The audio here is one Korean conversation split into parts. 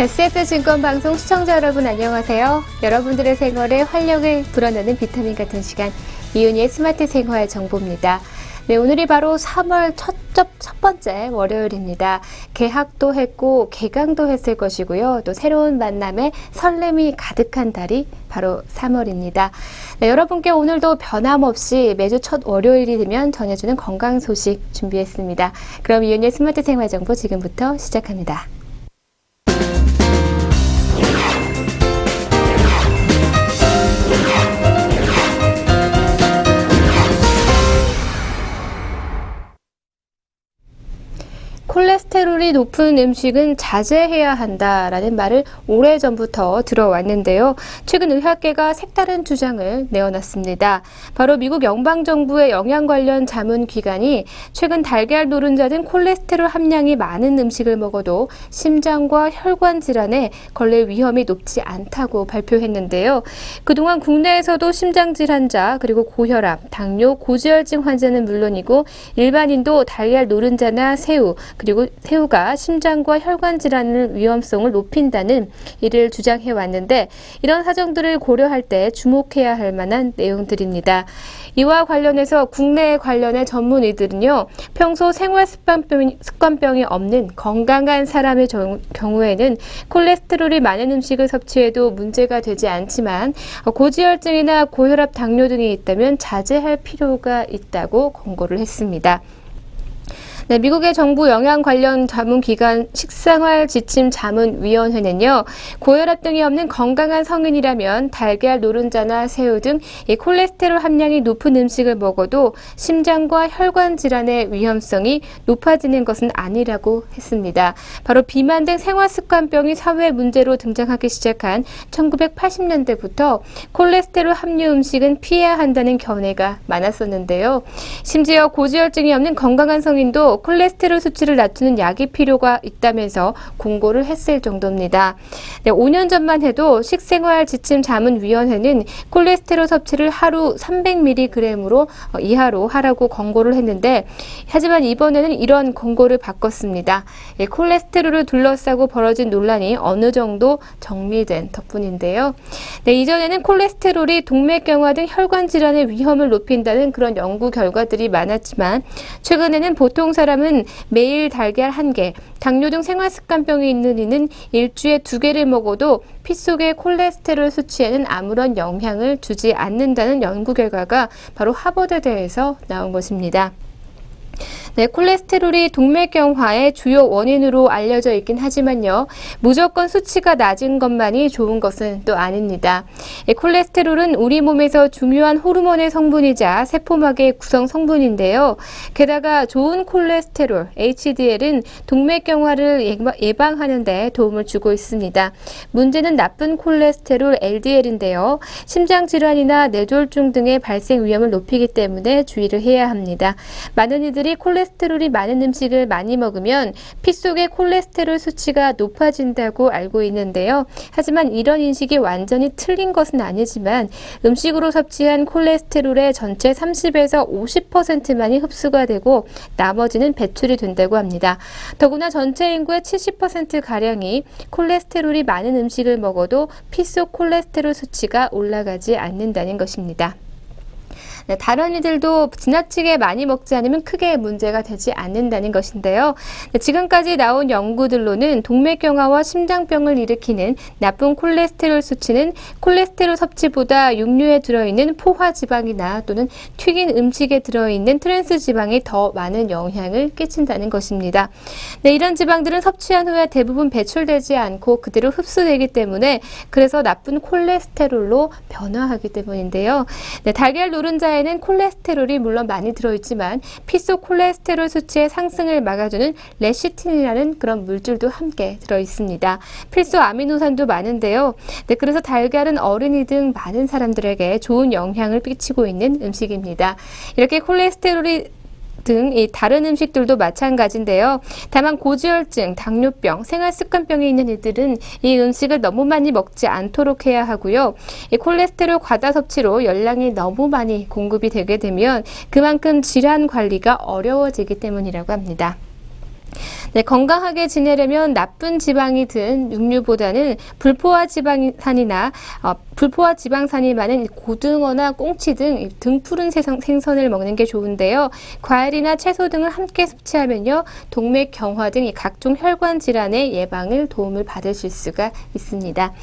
SS증권방송 시청자 여러분 안녕하세요. 여러분들의 생활에 활력을 불어넣는 비타민 같은 시간 이윤희의 스마트 생활 정보입니다. 네, 오늘이 바로 3월 첫 번째 월요일입니다. 개학도 했고 개강도 했을 것이고요. 또 새로운 만남에 설렘이 가득한 달이 바로 3월입니다. 네, 여러분께 오늘도 변함없이 매주 첫 월요일이 되면 전해주는 건강 소식 준비했습니다. 그럼 이윤희의 스마트 생활 정보 지금부터 시작합니다. 콜레스테롤이 높은 음식은 자제해야 한다라는 말을 오래전부터 들어왔는데요. 최근 의학계가 색다른 주장을 내어놨습니다. 바로 미국 연방정부의 영양 관련 자문기관이 최근 달걀 노른자는 콜레스테롤 함량이 많은 음식을 먹어도 심장과 혈관 질환에 걸릴 위험이 높지 않다고 발표했는데요. 그동안 국내에서도 심장질환자, 그리고 고혈압, 당뇨, 고지혈증 환자는 물론이고 일반인도 달걀 노른자나 새우, 그리고 새우가 심장과 혈관 질환의 위험성을 높인다는 이를 주장해 왔는데 이런 사정들을 고려할 때 주목해야 할 만한 내용들입니다. 이와 관련해서 국내 관련의 전문의들은요, 평소 생활 습관병이 없는 건강한 사람의 경우에는 콜레스테롤이 많은 음식을 섭취해도 문제가 되지 않지만 고지혈증이나 고혈압, 당뇨 등이 있다면 자제할 필요가 있다고 권고를 했습니다. 네, 미국의 정부 영양 관련 자문기관 식생활지침자문위원회는요, 고혈압 등이 없는 건강한 성인이라면 달걀, 노른자나 새우 등 이 콜레스테롤 함량이 높은 음식을 먹어도 심장과 혈관 질환의 위험성이 높아지는 것은 아니라고 했습니다. 바로 비만 등 생활습관병이 사회 문제로 등장하기 시작한 1980년대부터 콜레스테롤 함유 음식은 피해야 한다는 견해가 많았었는데요. 심지어 고지혈증이 없는 건강한 성인도 콜레스테롤 수치를 낮추는 약이 필요가 있다면서 공고를 했을 정도입니다. 네, 5년 전만 해도 식생활지침자문위원회는 콜레스테롤 섭취를 하루 300mg으로 이하로 하라고 권고를 했는데, 하지만 이번에는 이런 권고를 바꿨습니다. 콜레스테롤을 둘러싸고 벌어진 논란이 어느 정도 정리된 덕분인데요. 네, 이전에는 콜레스테롤이 동맥경화 등 혈관 질환의 위험을 높인다는 그런 연구 결과들이 많았지만 최근에는 보통 사람은 매일 달걀 1개, 당뇨 등 생활습관병이 있는 이는 일주에 2개를 먹어도 피 속의 콜레스테롤 수치에는 아무런 영향을 주지 않는다는 연구 결과가 바로 하버드대에서 나온 것입니다. 네, 콜레스테롤이 동맥경화의 주요 원인으로 알려져 있긴 하지만요, 무조건 수치가 낮은 것만이 좋은 것은 또 아닙니다. 콜레스테롤은 우리 몸에서 중요한 호르몬의 성분이자 세포막의 구성 성분인데요. 게다가 좋은 콜레스테롤, HDL은 동맥경화를 예방하는 데 도움을 주고 있습니다. 문제는 나쁜 콜레스테롤, LDL인데요. 심장질환이나 뇌졸중 등의 발생 위험을 높이기 때문에 주의를 해야 합니다. 많은 이들이 콜레스테롤이 많은 음식을 많이 먹으면 피 속의 콜레스테롤 수치가 높아진다고 알고 있는데요. 하지만 이런 인식이 완전히 틀린 것은 아니지만 음식으로 섭취한 콜레스테롤의 전체 30에서 50%만이 흡수가 되고 나머지는 배출이 된다고 합니다. 더구나 전체 인구의 70%가량이 콜레스테롤이 많은 음식을 먹어도 피 속 콜레스테롤 수치가 올라가지 않는다는 것입니다. 네, 다른 이들도 지나치게 많이 먹지 않으면 크게 문제가 되지 않는다는 것인데요. 네, 지금까지 나온 연구들로는 동맥경화와 심장병을 일으키는 나쁜 콜레스테롤 수치는 콜레스테롤 섭취보다 육류에 들어있는 포화지방이나 또는 튀긴 음식에 들어있는 트랜스지방이 더 많은 영향을 끼친다는 것입니다. 네, 이런 지방들은 섭취한 후에 대부분 배출되지 않고 그대로 흡수되기 때문에 그래서 나쁜 콜레스테롤로 변화하기 때문인데요. 네, 달걀 노른자 에는 콜레스테롤이 물론 많이 들어있지만 피 속 콜레스테롤 수치의 상승을 막아주는 레시틴이라는 그런 물질도 함께 들어있습니다. 필수 아미노산도 많은데요. 네, 그래서 달걀은 어린이 등 많은 사람들에게 좋은 영향을 끼치고 있는 음식입니다. 이렇게 콜레스테롤이 등 이 다른 음식들도 마찬가지인데요. 다만 고지혈증, 당뇨병, 생활습관병이 있는 이들은 이 음식을 너무 많이 먹지 않도록 해야 하고요. 이 콜레스테롤 과다 섭취로 열량이 너무 많이 공급이 되게 되면 그만큼 질환 관리가 어려워지기 때문이라고 합니다. 네, 건강하게 지내려면 나쁜 지방이 든 육류보다는 불포화 지방산이 많은 고등어나 꽁치 등 등푸른 생선을 먹는 게 좋은데요. 과일이나 채소 등을 함께 섭취하면요, 동맥 경화 등 각종 혈관 질환의 예방을 도움을 받으실 수가 있습니다.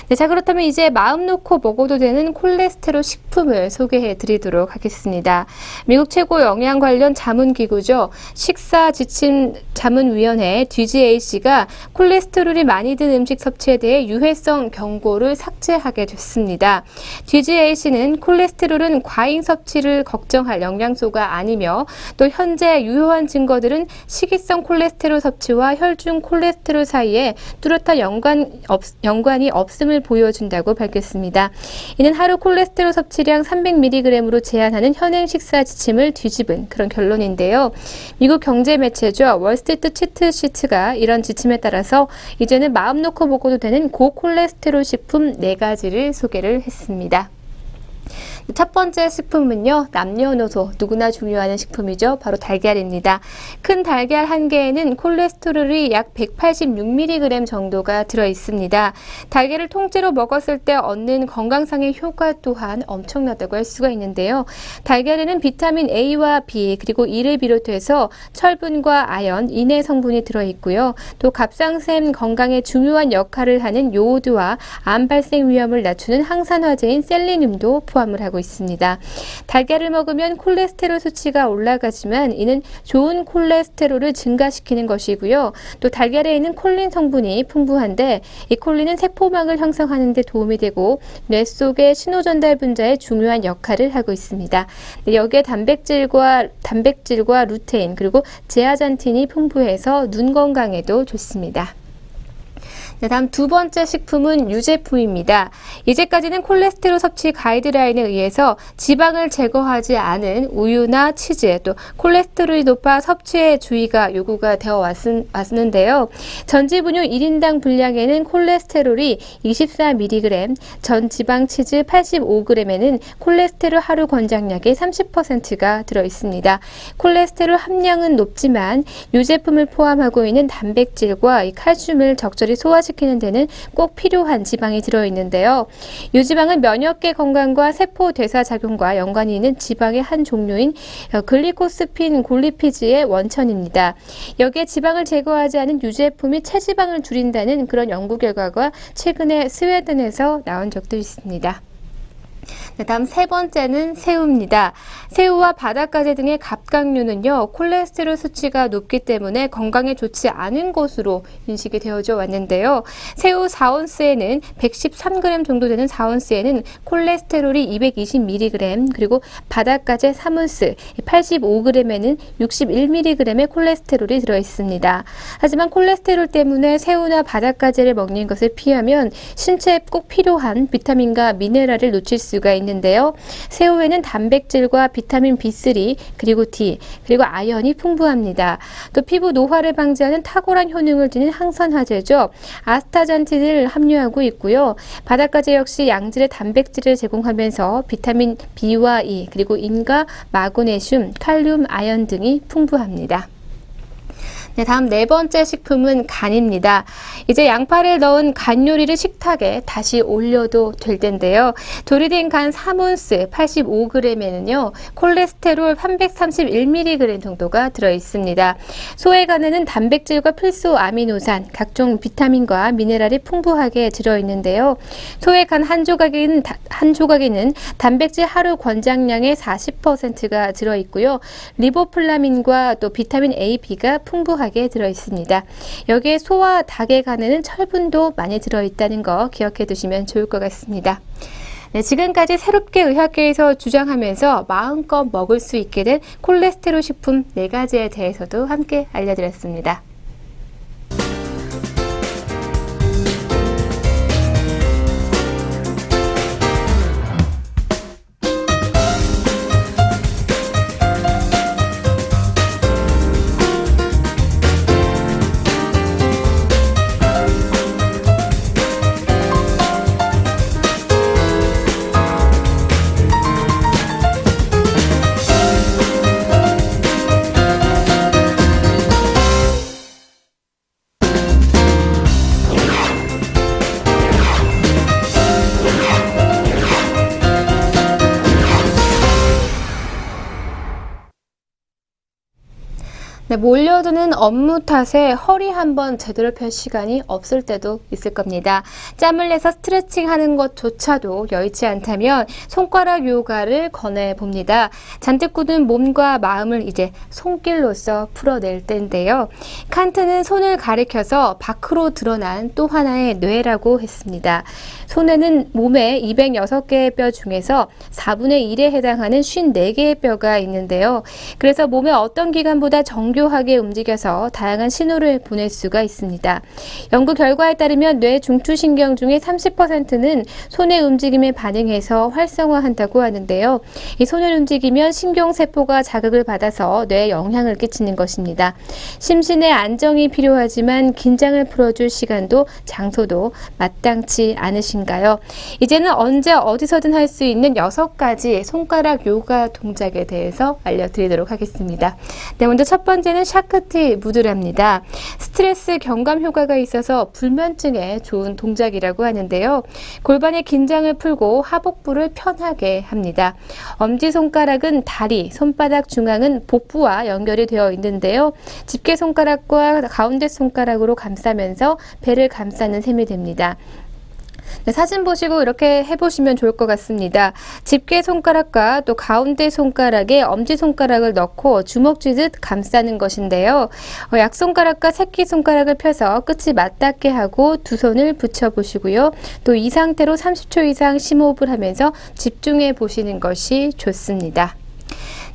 네, 자, 그렇다면 이제 마음 놓고 먹어도 되는 콜레스테롤 식품을 소개해 드리도록 하겠습니다. 미국 최고 영양 관련 자문기구죠. 식사 지침 자문위원회 DGAC가 콜레스테롤이 많이 든 음식 섭취에 대해 유해성 경고를 삭제하게 됐습니다. DGAC는 콜레스테롤은 과잉 섭취를 걱정할 영양소가 아니며, 또 현재 유효한 증거들은 식이성 콜레스테롤 섭취와 혈중 콜레스테롤 사이에 뚜렷한 연관이 없음을 보여준다고 밝혔습니다. 이는 하루 콜레스테롤 섭취량 300mg으로 제한하는 현행 식사 지침을 뒤집은 그런 결론인데요. 미국 경제 매체죠. 월스트리트 치트시트가 이런 지침에 따라서 이제는 마음 놓고 먹어도 되는 고콜레스테롤 식품 4가지를 소개를 했습니다. 첫 번째 식품은요, 남녀노소 누구나 중요한 식품이죠. 바로 달걀입니다. 큰 달걀 한 개에는 콜레스테롤이 약 186mg 정도가 들어있습니다. 달걀을 통째로 먹었을 때 얻는 건강상의 효과 또한 엄청나다고 할 수가 있는데요. 달걀에는 비타민 A와 B 그리고 E를 비롯해서 철분과 아연, 인의 성분이 들어있고요. 또 갑상샘 건강에 중요한 역할을 하는 요오드와 암 발생 위험을 낮추는 항산화제인 셀레늄도 포함을 하고 있습니다. 달걀을 먹으면 콜레스테롤 수치가 올라가지만 이는 좋은 콜레스테롤을 증가시키는 것이고요. 또 달걀에 있는 콜린 성분이 풍부한데, 이 콜린은 세포막을 형성하는 데 도움이 되고 뇌 속의 신호전달 분자에 중요한 역할을 하고 있습니다. 여기에 단백질과 루테인 그리고 제아잔틴이 풍부해서 눈 건강에도 좋습니다. 네, 다음 두 번째 식품은 유제품입니다. 이제까지는 콜레스테롤 섭취 가이드라인에 의해서 지방을 제거하지 않은 우유나 치즈, 또 콜레스테롤이 높아 섭취에 주의가 요구가 되어 왔는데요. 전지분유 1인당 분량에는 콜레스테롤이 24mg, 전지방 치즈 85g에는 콜레스테롤 하루 권장량의 30%가 들어있습니다. 콜레스테롤 함량은 높지만 유제품을 포함하고 있는 단백질과 칼슘을 적절히 소화시키는 데는 꼭 필요한 지방이 들어있는데요. 유지방은 면역계 건강과 세포 대사 작용과 연관이 있는 지방의 한 종류인 글리코스핀 골리피즈의 원천입니다. 여기에 지방을 제거하지 않은 유제품이 체지방을 줄인다는 그런 연구 결과가 최근에 스웨덴에서 나온 적도 있습니다. 네, 다음 세 번째는 새우입니다. 새우와 바닷가재 등의 갑각류는요, 콜레스테롤 수치가 높기 때문에 건강에 좋지 않은 것으로 인식이 되어져 왔는데요. 새우 4온스에는 113g 정도 되는 4온스에는 콜레스테롤이 220mg, 그리고 바닷가재 3온스 85g에는 61mg의 콜레스테롤이 들어있습니다. 하지만 콜레스테롤 때문에 새우나 바닷가재를 먹는 것을 피하면 신체에 꼭 필요한 비타민과 미네랄을 놓칠 수가 있는데요. 새우에는 단백질과 비타민 B3 그리고 D 그리고 아연이 풍부합니다. 또 피부 노화를 방지하는 탁월한 효능을 지닌 항산화제죠. 아스타잔틴을 함유하고 있고요. 바닷가재 역시 양질의 단백질을 제공하면서 비타민 B와 E 그리고 인과 마그네슘, 칼륨, 아연 등이 풍부합니다. 네, 다음 네 번째 식품은 간입니다. 이제 양파를 넣은 간 요리를 식탁에 다시 올려도 될 텐데요. 조리된 간 3온스 85g에는요, 콜레스테롤 331mg 정도가 들어있습니다. 소의 간에는 단백질과 필수 아미노산, 각종 비타민과 미네랄이 풍부하게 들어있는데요. 소의 간 한 조각에는 단백질 하루 권장량의 40%가 들어있고요. 리보플라민과 또 비타민 A, B가 풍부하게 들어있습니다. 여기에 소와 닭의 간에는 철분도 많이 들어있다는 거 기억해 두시면 좋을 것 같습니다. 네, 지금까지 새롭게 의학계에서 주장하면서 마음껏 먹을 수 있게 된 콜레스테롤 식품 4가지에 대해서도 함께 알려드렸습니다. 네, 몰려드는 업무 탓에 허리 한번 제대로 펼 시간이 없을 때도 있을 겁니다. 짬을 내서 스트레칭 하는 것조차도 여의치 않다면 손가락 요가를 권해봅니다. 잔뜩 굳은 몸과 마음을 이제 손길로써 풀어낼 때인데요. 칸트는 손을 가리켜서 밖으로 드러난 또 하나의 뇌라고 했습니다. 손에는 몸의 206개의 뼈 중에서 4분의 1에 해당하는 54개의 뼈가 있는데요. 그래서 몸의 어떤 기관보다 정교하게 움직여서 다양한 신호를 보낼 수가 있습니다. 연구 결과에 따르면 뇌 중추신경 중에 30%는 손의 움직임에 반응해서 활성화한다고 하는데요. 이 손을 움직이면 신경세포가 자극을 받아서 뇌에 영향을 끼치는 것입니다. 심신의 안정이 필요하지만 긴장을 풀어줄 시간도 장소도 마땅치 않으신가요? 이제는 언제 어디서든 할 수 있는 6가지 손가락 요가 동작에 대해서 알려드리도록 하겠습니다. 네, 먼저 첫 번째는 샤크티 무드라입니다. 스트레스 경감 효과가 있어서 불면증에 좋은 동작이라고 하는데요. 골반의 긴장을 풀고 하복부를 편하게 합니다. 엄지손가락은 다리, 손바닥 중앙은 복부와 연결이 되어 있는데요. 집게손가락과 가운데 손가락으로 감싸면서 배를 감싸는 셈이 됩니다. 네, 사진 보시고 이렇게 해보시면 좋을 것 같습니다. 집게 손가락과 또 가운데 손가락에 엄지손가락을 넣고 주먹 쥐듯 감싸는 것인데요. 약손가락과 새끼손가락을 펴서 끝이 맞닿게 하고 두 손을 붙여보시고요. 또 이 상태로 30초 이상 심호흡을 하면서 집중해 보시는 것이 좋습니다.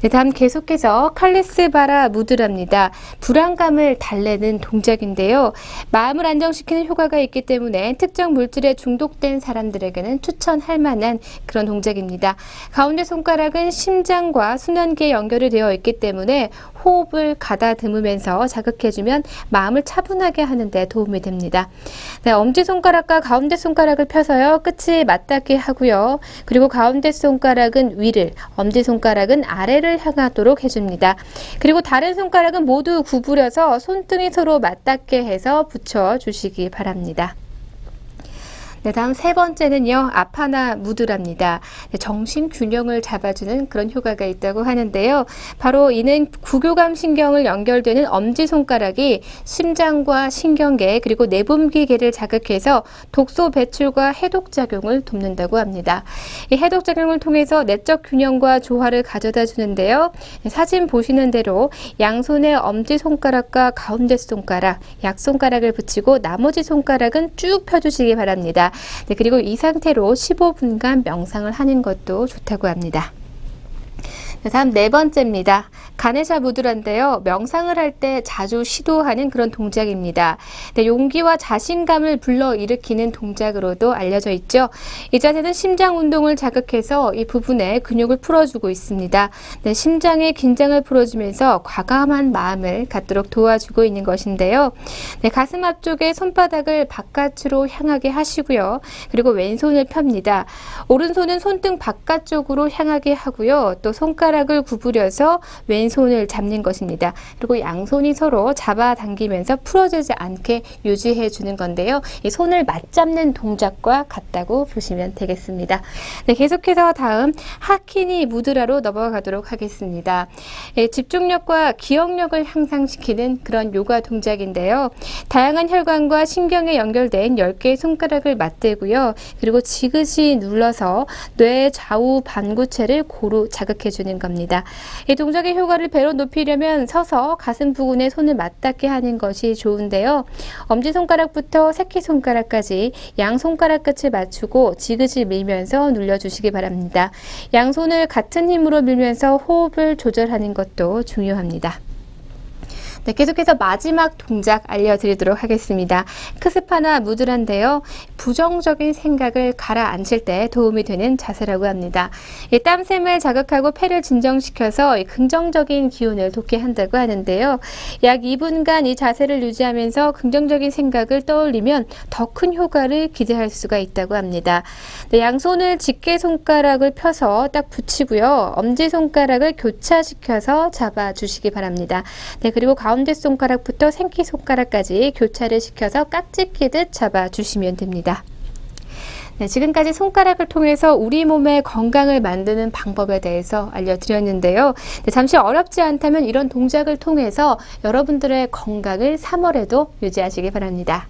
네, 다음 계속해서 칼리스바라 무드랍니다. 불안감을 달래는 동작인데요. 마음을 안정시키는 효과가 있기 때문에 특정 물질에 중독된 사람들에게는 추천할 만한 그런 동작입니다. 가운데 손가락은 심장과 순환기에 연결이 되어 있기 때문에 호흡을 가다듬으면서 자극해주면 마음을 차분하게 하는 데 도움이 됩니다. 네, 엄지손가락과 가운데 손가락을 펴서요. 끝이 맞닿게 하고요. 그리고 가운데 손가락은 위를, 엄지손가락은 아래를 향하도록 해줍니다. 그리고 다른 손가락은 모두 구부려서 손등이 서로 맞닿게 해서 붙여주시기 바랍니다. 네, 다음 세 번째는요, 아파나 무드랍니다. 네, 정신 균형을 잡아주는 그런 효과가 있다고 하는데요. 바로 이는 구교감 신경을 연결되는 엄지손가락이 심장과 신경계 그리고 내분비계를 자극해서 독소 배출과 해독작용을 돕는다고 합니다. 이 해독작용을 통해서 내적 균형과 조화를 가져다 주는데요. 네, 사진 보시는 대로 양손의 엄지손가락과 가운데 손가락, 약손가락을 붙이고 나머지 손가락은 쭉 펴주시기 바랍니다. 네, 그리고 이 상태로 15분간 명상을 하는 것도 좋다고 합니다. 네, 다음 네 번째입니다. 가네샤 무드라인데요. 명상을 할 때 자주 시도하는 그런 동작입니다. 네, 용기와 자신감을 불러일으키는 동작으로도 알려져 있죠. 이 자세는 심장 운동을 자극해서 이 부분에 근육을 풀어주고 있습니다. 네, 심장의 긴장을 풀어주면서 과감한 마음을 갖도록 도와주고 있는 것인데요. 네, 가슴 앞쪽에 손바닥을 바깥으로 향하게 하시고요. 그리고 왼손을 펴니다. 오른손은 손등 바깥쪽으로 향하게 하고요. 또 손가락을 구부려서 왼손을 잡는 것입니다. 그리고 양손이 서로 잡아당기면서 풀어지지 않게 유지해 주는 건데요. 이 손을 맞잡는 동작과 같다고 보시면 되겠습니다. 네, 계속해서 다음 하키니 무드라로 넘어가도록 하겠습니다. 예, 집중력과 기억력을 향상시키는 그런 요가 동작인데요. 다양한 혈관과 신경에 연결된 10개의 손가락을 맞대고요. 그리고 지그시 눌러서 뇌 좌우 반구체를 고루 자극해 주는 겁니다. 이 동작의 효과를 배로 높이려면 서서 가슴 부근에 손을 맞닿게 하는 것이 좋은데요. 엄지손가락부터 새끼손가락까지 양손가락 끝을 맞추고 지그시 밀면서 눌러주시기 바랍니다. 양손을 같은 힘으로 밀면서 호흡을 조절하는 것도 중요합니다. 네, 계속해서 마지막 동작 알려드리도록 하겠습니다. 크스파나 무드라인데요. 부정적인 생각을 가라앉힐 때 도움이 되는 자세라고 합니다. 이 땀샘을 자극하고 폐를 진정시켜서 이 긍정적인 기운을 돋게 한다고 하는데요. 약 2분간 이 자세를 유지하면서 긍정적인 생각을 떠올리면 더 큰 효과를 기대할 수가 있다고 합니다. 네, 양손을 집게 손가락을 펴서 딱 붙이고요. 엄지손가락을 교차시켜서 잡아주시기 바랍니다. 네, 그리고 가운데 손가락부터 새끼손가락까지 교차를 시켜서 깍지 끼듯 잡아주시면 됩니다. 네, 지금까지 손가락을 통해서 우리 몸의 건강을 만드는 방법에 대해서 알려드렸는데요. 네, 잠시 어렵지 않다면 이런 동작을 통해서 여러분들의 건강을 3월에도 유지하시기 바랍니다.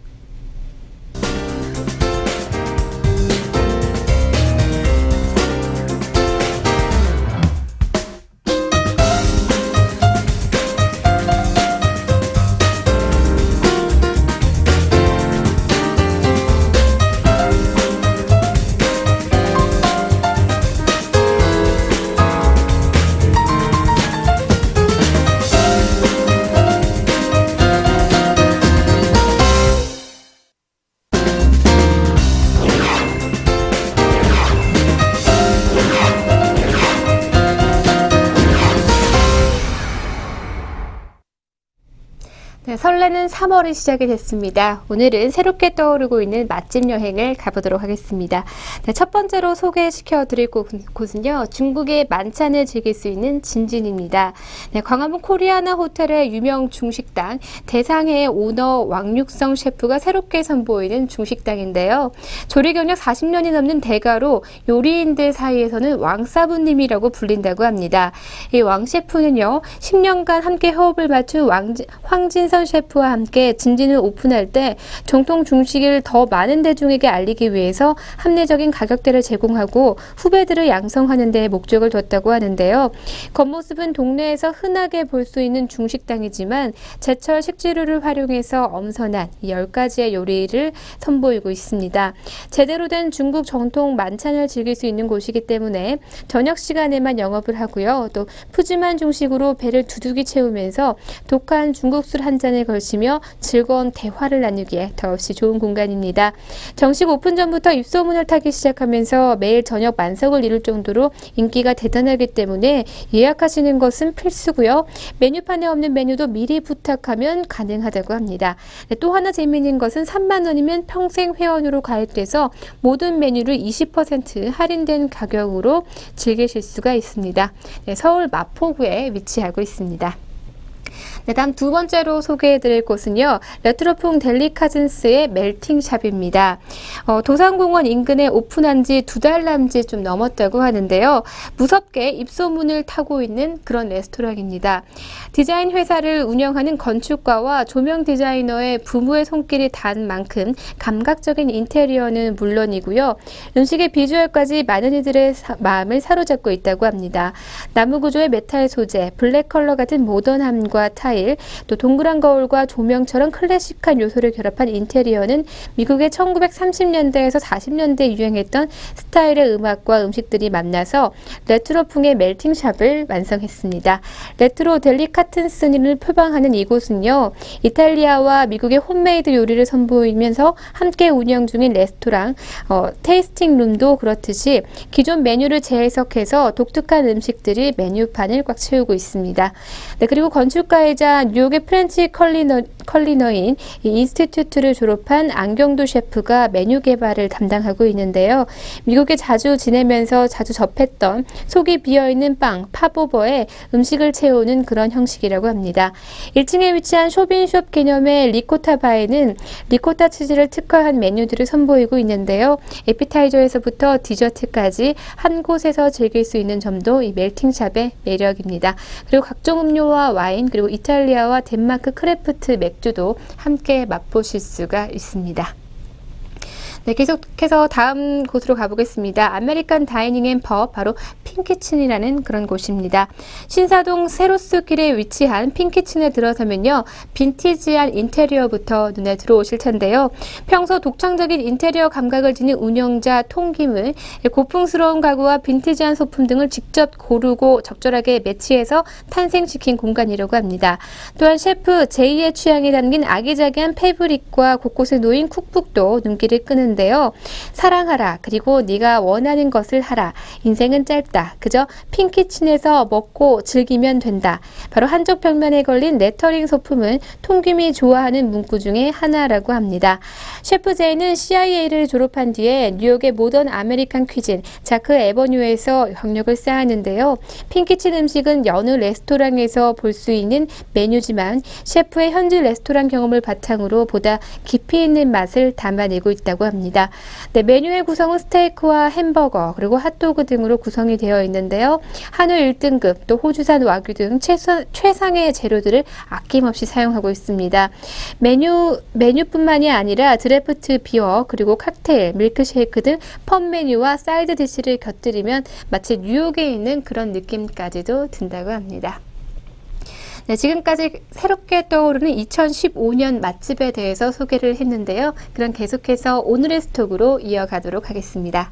네, 설레는 3월이 시작이 됐습니다. 오늘은 새롭게 떠오르고 있는 맛집 여행을 가보도록 하겠습니다. 네, 첫 번째로 소개시켜 드릴 곳은요, 중국의 만찬을 즐길 수 있는 진진입니다. 네, 광화문 코리아나 호텔의 유명 중식당 대상해의 오너 왕육성 셰프가 새롭게 선보이는 중식당인데요. 조리 경력 40년이 넘는 대가로 요리인들 사이에서는 왕사부님이라고 불린다고 합니다. 이 왕 셰프는요, 10년간 함께 호흡을 맞춘 황진선 셰프와 함께 진진을 오픈할 때 정통 중식을 더 많은 대중에게 알리기 위해서 합리적인 가격대를 제공하고 후배들을 양성하는 데 목적을 뒀다고 하는데요. 겉모습은 동네에서 흔하게 볼 수 있는 중식당이지만 제철 식재료를 활용해서 엄선한 10가지의 요리를 선보이고 있습니다. 제대로 된 중국 정통 만찬을 즐길 수 있는 곳이기 때문에 저녁 시간에만 영업을 하고요. 또 푸짐한 중식으로 배를 두둑이 채우면서 독한 중국술 한 잔을 걸치며 즐거운 대화를 나누기에 더없이 좋은 공간입니다. 정식 오픈 전부터 입소문을 타기 시작하면서 매일 저녁 만석을 이룰 정도로 인기가 대단하기 때문에 예약하시는 것은 필수고요. 메뉴판에 없는 메뉴도 미리 부탁하면 가능하다고 합니다. 네, 또 하나 재미있는 것은 3만 원이면 평생 회원으로 가입돼서 모든 메뉴를 20% 할인된 가격으로 즐기실 수가 있습니다. 네, 서울 마포구에 위치하고 있습니다. 네, 다음 두 번째로 소개해드릴 곳은요, 레트로풍 델리카즌스의 멜팅샵입니다. 도산공원 인근에 오픈한 지 2달 남짓 좀 넘었다고 하는데요. 무섭게 입소문을 타고 있는 그런 레스토랑입니다. 디자인 회사를 운영하는 건축가와 조명 디자이너의 부부의 손길이 닿은 만큼 감각적인 인테리어는 물론이고요. 음식의 비주얼까지 많은 이들의 마음을 사로잡고 있다고 합니다. 나무 구조의 메탈 소재, 블랙 컬러 같은 모던함과 타일, 또 동그란 거울과 조명처럼 클래식한 요소를 결합한 인테리어는 미국의 1930년대에서 40년대에 유행했던 스타일의 음악과 음식들이 만나서 레트로풍의 멜팅샵을 완성했습니다. 레트로 델리카텐스를 표방하는 이곳은요, 이탈리아와 미국의 홈메이드 요리를 선보이면서 함께 운영 중인 레스토랑 테이스팅룸도 그렇듯이 기존 메뉴를 재해석해서 독특한 음식들이 메뉴판을 꽉 채우고 있습니다. 네, 그리고 건축가이자 뉴욕의 프렌치 컬리너인 인스티튜트를 졸업한 안경두 셰프가 메뉴 개발을 담당하고 있는데요. 미국에 자주 지내면서 자주 접했던 속이 비어있는 빵, 팝오버에 음식을 채우는 그런 형식이라고 합니다. 1층에 위치한 쇼빈숍 개념의 리코타 바에는 리코타 치즈를 특화한 메뉴들을 선보이고 있는데요. 에피타이저에서부터 디저트까지 한 곳에서 즐길 수 있는 점도 이 멜팅샵의 매력입니다. 그리고 각종 음료와 와인, 그리고 이탈리아와 덴마크 크래프트 맥주도 함께 맛보실 수가 있습니다. 네, 계속해서 다음 곳으로 가보겠습니다. 아메리칸 다이닝 앤 펍, 바로 핑키친이라는 그런 곳입니다. 신사동 세로스길에 위치한 핑키친에 들어서면요, 빈티지한 인테리어부터 눈에 들어오실 텐데요. 평소 독창적인 인테리어 감각을 지닌 운영자 통김을 고풍스러운 가구와 빈티지한 소품 등을 직접 고르고 적절하게 매치해서 탄생시킨 공간이라고 합니다. 또한 셰프 제이의 취향이 담긴 아기자기한 패브릭과 곳곳에 놓인 쿡북도 눈길을 끄는 데요. 사랑하라, 그리고 네가 원하는 것을 하라, 인생은 짧다, 그저 핑키친에서 먹고 즐기면 된다. 바로 한쪽 벽면에 걸린 레터링 소품은 통김이 좋아하는 문구 중에 하나라고 합니다. 셰프 제이는 CIA를 졸업한 뒤에 뉴욕의 모던 아메리칸 퀴진 자크 에버뉴에서 경력을 쌓았는데요. 핑키친 음식은 여느 레스토랑에서 볼 수 있는 메뉴지만 셰프의 현지 레스토랑 경험을 바탕으로 보다 깊이 있는 맛을 담아내고 있다고 합니다. 합니다. 네, 메뉴의 구성은 스테이크와 햄버거 그리고 핫도그 등으로 구성이 되어 있는데요. 한우 1등급 또 호주산 와규 등 최상의 재료들을 아낌없이 사용하고 있습니다. 메뉴뿐만이 아니라 드래프트 비어 그리고 칵테일, 밀크쉐이크 등 펌 메뉴와 사이드 디시를 곁들이면 마치 뉴욕에 있는 그런 느낌까지도 든다고 합니다. 네, 지금까지 새롭게 떠오르는 2015년 맛집에 대해서 소개를 했는데요. 그럼 계속해서 오늘의 스톡으로 이어가도록 하겠습니다.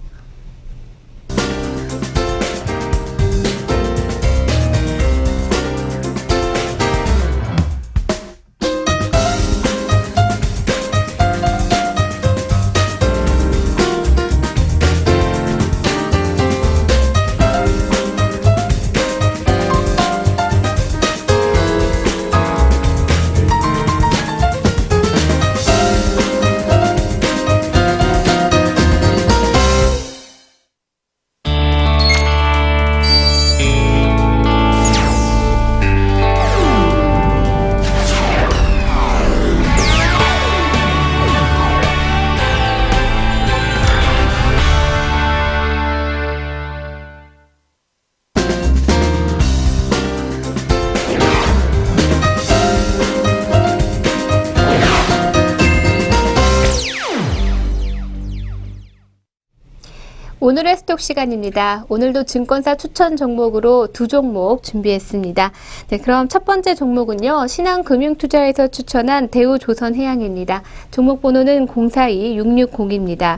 오늘의 스톡 시간입니다. 오늘도 증권사 추천 종목으로 두 종목 준비했습니다. 네, 그럼 첫 번째 종목은요. 신한금융투자에서 추천한 대우조선해양입니다. 종목 번호는 042660입니다.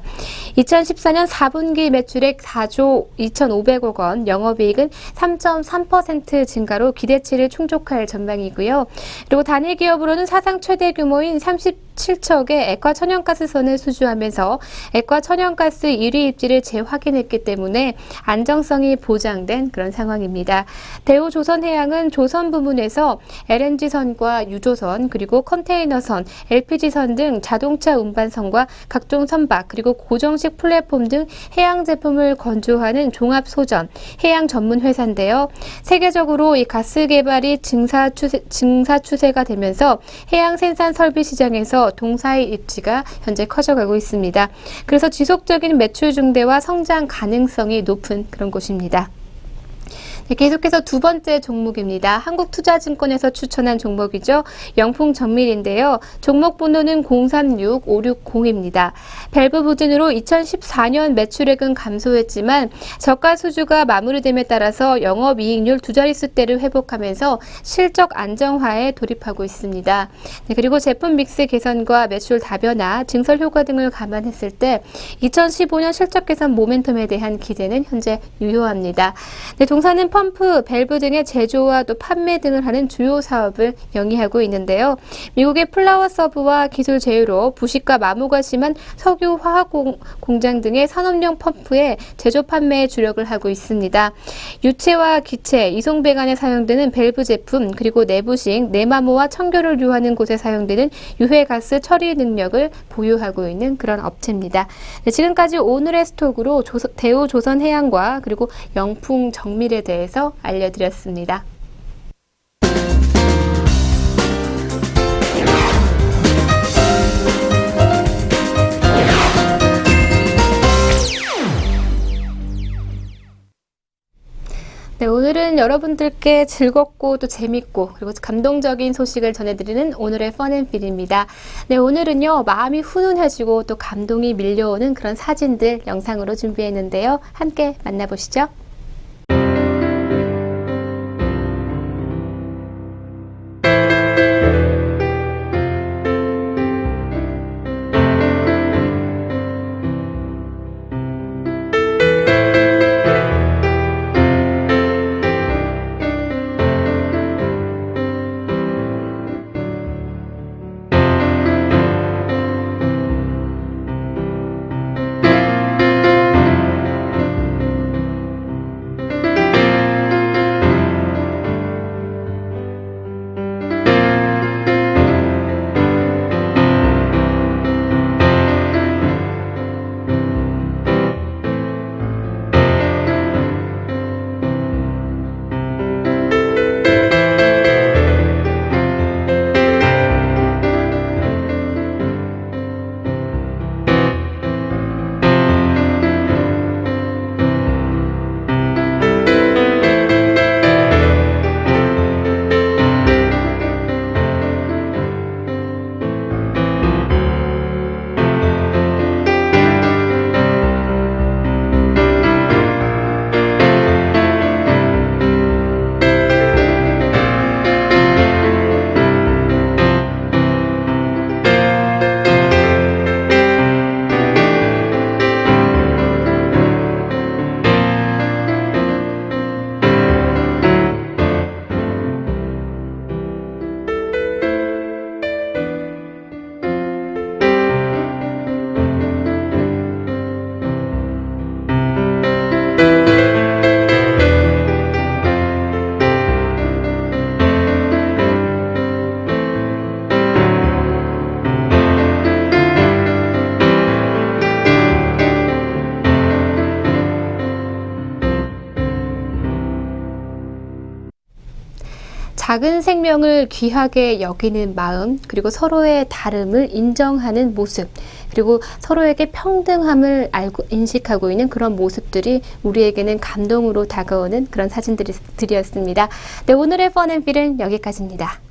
2014년 4분기 매출액 4조 2,500억 원, 영업이익은 3.3% 증가로 기대치를 충족할 전망이고요. 그리고 단일 기업으로는 사상 최대 규모인 37척의 액화 천연가스선을 수주하면서 액화 천연가스 1위 입지를 재확인했기 때문에 안정성이 보장된 그런 상황입니다. 대우조선해양은 조선 부문에서 LNG선과 유조선 그리고 컨테이너선, LPG선 등 자동차 운반선과 각종 선박 그리고 고정식 플랫폼 등 해양 제품을 건조하는 종합소전, 해양 전문 회사인데요. 세계적으로 이 가스 개발이 증사 추세가 되면서 해양 생산 설비 시장에서 동사의 입지가 현재 커져가고 있습니다. 그래서 지속적인 매출 증대와 성장 가능성이 높은 그런 곳입니다. 네, 계속해서 두 번째 종목입니다. 한국투자증권에서 추천한 종목이죠. 영풍정밀인데요. 종목 번호는 036560입니다. 밸브 부진으로 2014년 매출액은 감소했지만 저가 수주가 마무리됨에 따라서 영업이익률 두 자릿수대를 회복하면서 실적 안정화에 돌입하고 있습니다. 네, 그리고 제품 믹스 개선과 매출 다변화, 증설 효과 등을 감안했을 때 2015년 실적 개선 모멘텀에 대한 기대는 현재 유효합니다. 네, 동사는 펌프, 밸브 등의 제조와 또 판매 등을 하는 주요 사업을 영위하고 있는데요. 미국의 플라워 서브와 기술 제휴로 부식과 마모가 심한 석유 화학 공장 등의 산업용 펌프의 제조 판매에 주력을 하고 있습니다. 유체와 기체, 이송 배관에 사용되는 밸브 제품, 그리고 내부식, 내마모와 청결을 유하는 곳에 사용되는 유해가스 처리 능력을 보유하고 있는 그런 업체입니다. 네, 지금까지 오늘의 스톡으로 대우조선해양과 그리고 영풍정밀에 대해서 알려드렸습니다. 네, 오늘은 여러분들께 즐겁고 또 재밌고 그리고 감동적인 소식을 전해드리는 오늘의 펀앤필입니다. 네, 오늘은요 마음이 훈훈해지고 또 감동이 밀려오는 그런 사진들 영상으로 준비했는데요. 함께 만나보시죠. 작은 생명을 귀하게 여기는 마음, 그리고 서로의 다름을 인정하는 모습, 그리고 서로에게 평등함을 인식하고 있는 그런 모습들이 우리에게는 감동으로 다가오는 그런 사진들이었습니다. 네, 오늘의 펀앤필은 여기까지입니다.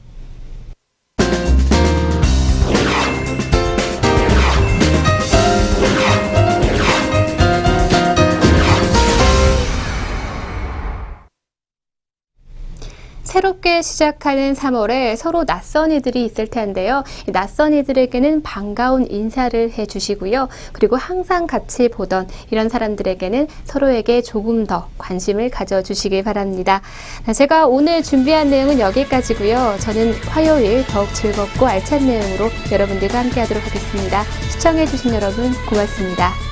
새롭게 시작하는 3월에 서로 낯선 이들이 있을 텐데요. 낯선 이들에게는 반가운 인사를 해주시고요. 그리고 항상 같이 보던 이런 사람들에게는 서로에게 조금 더 관심을 가져주시길 바랍니다. 제가 오늘 준비한 내용은 여기까지고요. 저는 화요일 더욱 즐겁고 알찬 내용으로 여러분들과 함께 하도록 하겠습니다. 시청해주신 여러분 고맙습니다.